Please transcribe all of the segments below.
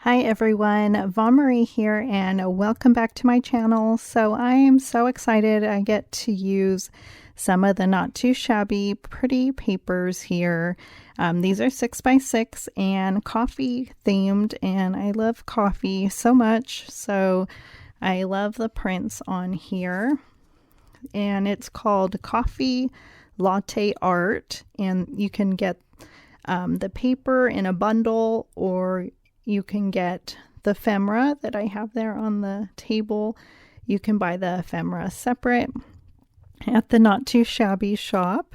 Hi everyone, Vaughn Marie here and welcome back to my channel. So I am so excited I get to use some of the not too shabby pretty papers here. These are 6x6 and coffee themed, and I love coffee so much, so I love the prints on here. And it's called Coffee Latte Art, and you can get the paper in a bundle, or you can get the ephemera that I have there on the table. You can buy the ephemera separate at the Not Too Shabby shop.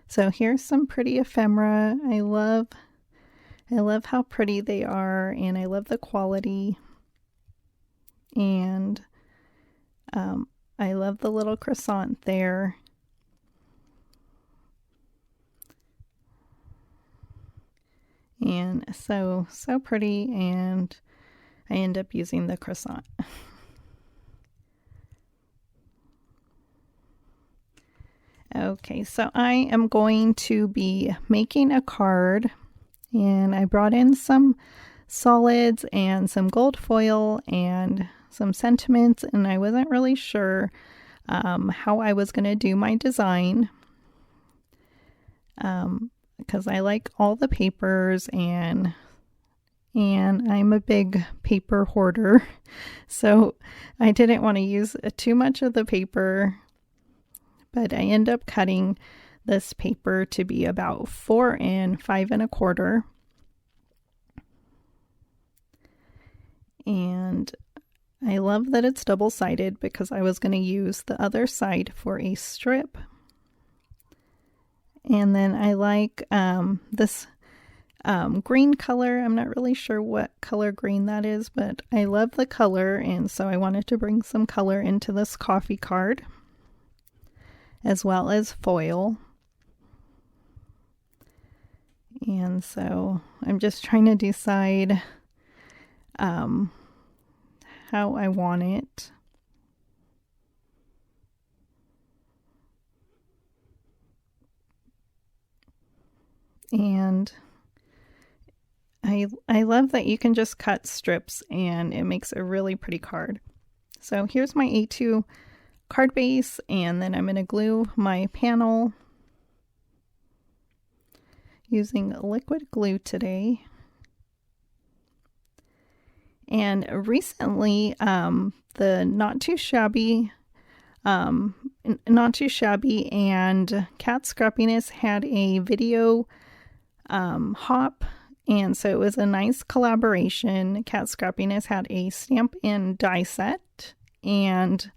So here's some pretty ephemera. I love how pretty they are, and I love the quality. And I love the little croissant there. And so pretty, and I end up using the croissant. Okay, so I am going to be making a card, and I brought in some solids and some gold foil and some sentiments, and I wasn't really sure how I was going to do my design. Because I like all the papers, and I'm a big paper hoarder, so I didn't want to use too much of the paper, but I end up cutting this paper to be about 4 and 5 1/4, and I love that it's double-sided because I was going to use the other side for a strip. And then I like this green color. I'm not really sure what color green that is, but I love the color, and so I wanted to bring some color into this coffee card, as well as foil. And so I'm just trying to decide how I want it. And I love that you can just cut strips and it makes a really pretty card. So here's my A2 card base, and then I'm going to glue my panel using liquid glue today. And recently, the Not Too Shabby and Cat Scrappiness had a video hop, and so it was a nice collaboration. Cat Scrappiness had a stamp and die set, and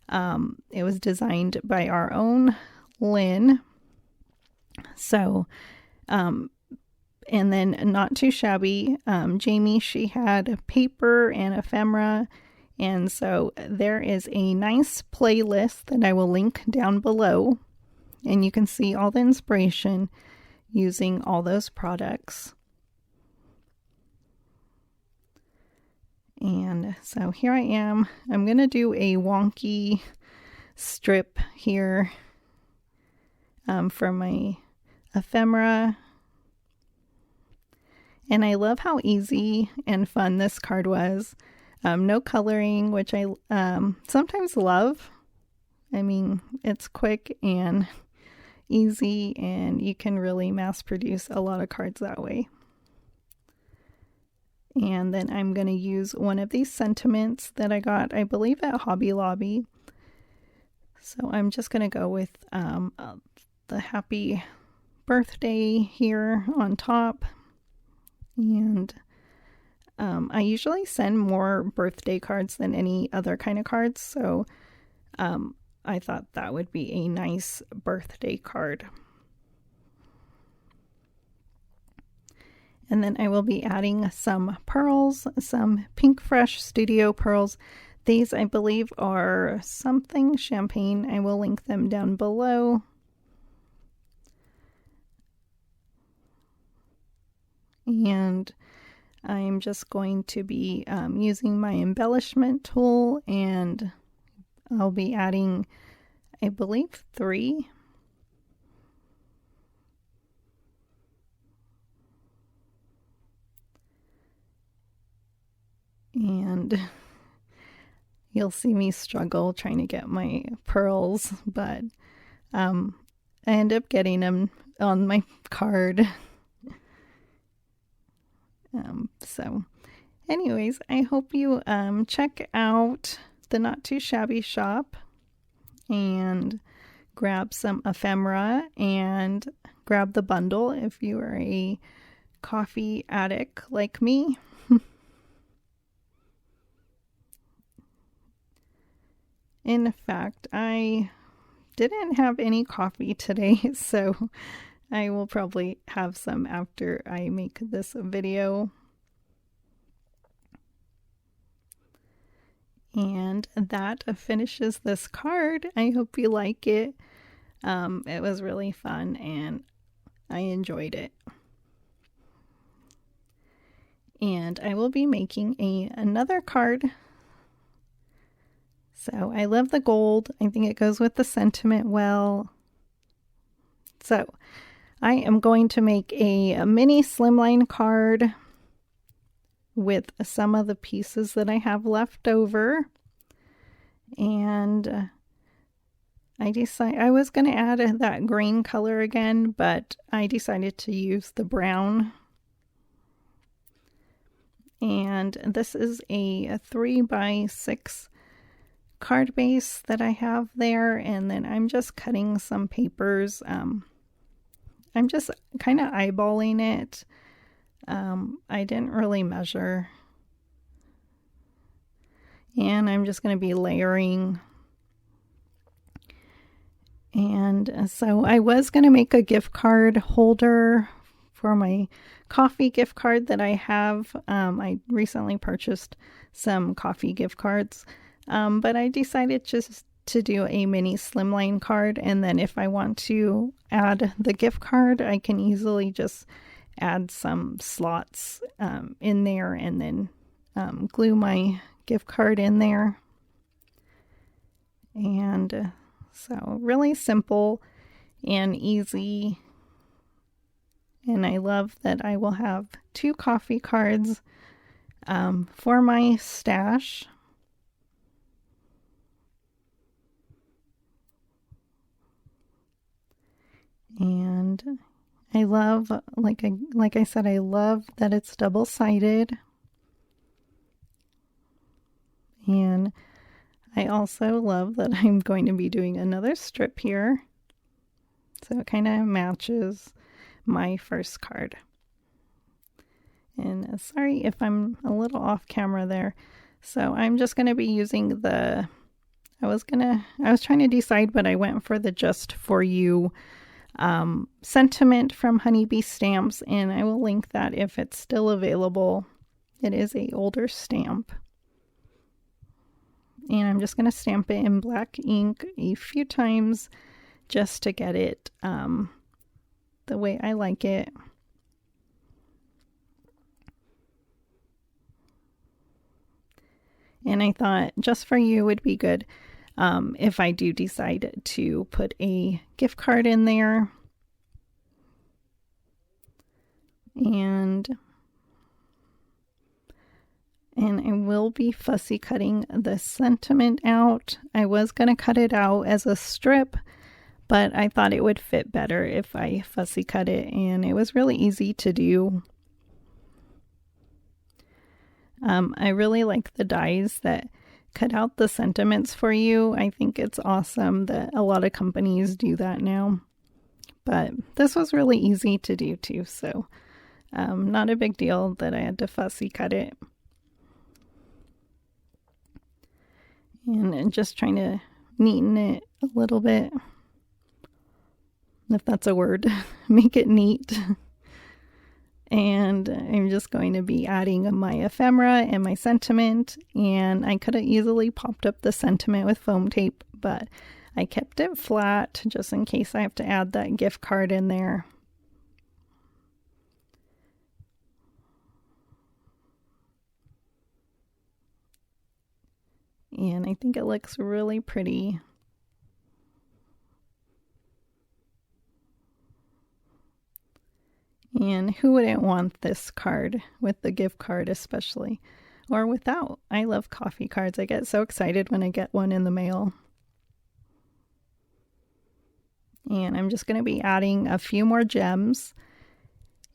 it was designed by our own Lynn. So and then Not Too Shabby, Jamie, she had paper and ephemera, and so there is a nice playlist that I will link down below, and you can see all the inspiration using all those products. And so here I am. I'm going to do a wonky strip here for my ephemera. And I love how easy and fun this card was. No coloring, which I sometimes love. I mean, it's quick and easy, and you can really mass produce a lot of cards that way. And then I'm going to use one of these sentiments that I got, I believe, at Hobby Lobby. So I'm just going to go with the happy birthday here on top. And I usually send more birthday cards than any other kind of cards, so I thought that would be a nice birthday card. And then I will be adding some pearls, some Pink Fresh Studio pearls. These, I believe, are something champagne. I will link them down below. And I'm just going to be using my embellishment tool, and I'll be adding, I believe, 3. And you'll see me struggle trying to get my pearls, but I end up getting them on my card. So anyways, I hope you check out the Not Too Shabby shop and grab some ephemera and grab the bundle if you are a coffee addict like me. In fact, I didn't have any coffee today, so I will probably have some after I make this video. And that finishes this card. I hope you like it. It was really fun and I enjoyed it. And I will be making another card. So I love the gold. I think it goes with the sentiment well. So I am going to make a mini slimline card with some of the pieces that I have left over. And I was going to add that green color again, but I decided to use the brown. And this is a 3x6 card base that I have there, and then I'm just cutting some papers. I'm just kind of eyeballing it. I didn't really measure. And I'm just going to be layering. And so I was going to make a gift card holder for my coffee gift card that I have. I recently purchased some coffee gift cards, but I decided just to do a mini slimline card, and then if I want to add the gift card, I can easily just add some slots in there and then glue my gift card in there. And so really simple and easy. And I love that I will have 2 coffee cards for my stash. And I love, like I said, I love that it's double-sided. And I also love that I'm going to be doing another strip here. So it kind of matches my first card. And sorry if I'm a little off camera there. So I'm just going to be using I was trying to decide, but I went for the Just For You sentiment from Honeybee Stamps, and I will link that if it's still available. It is an older stamp. And I'm just going to stamp it in black ink a few times just to get it the way I like it. And I thought Just For You would be good if I do decide to put a gift card in there. And I will be fussy cutting the sentiment out. I was going to cut it out as a strip, but I thought it would fit better if I fussy cut it, and it was really easy to do. I really like the dies that cut out the sentiments for you. I think it's awesome that a lot of companies do that now. But this was really easy to do too, so not a big deal that I had to fussy cut it. And just trying to neaten it a little bit, if that's a word, make it neat. And I'm just going to be adding my ephemera and my sentiment, and I could have easily popped up the sentiment with foam tape, but I kept it flat just in case I have to add that gift card in there. And I think it looks really pretty. And who wouldn't want this card with the gift card especially? or without. I love coffee cards. I get so excited when I get one in the mail. And I'm just going to be adding a few more gems.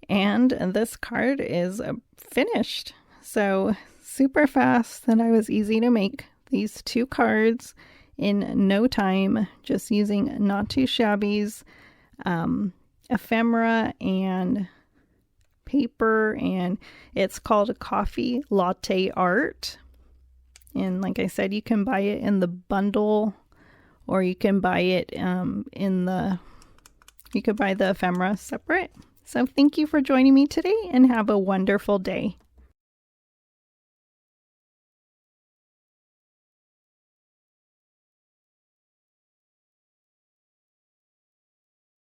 And this card is finished. So super fast, and I was easy to make these 2 cards in no time, just using Not Too Shabby's ephemera and paper, and it's called a Coffee Latte Art. And like I said, you can buy it in the bundle, or you can buy it you could buy the ephemera separate. So thank you for joining me today, and have a wonderful day.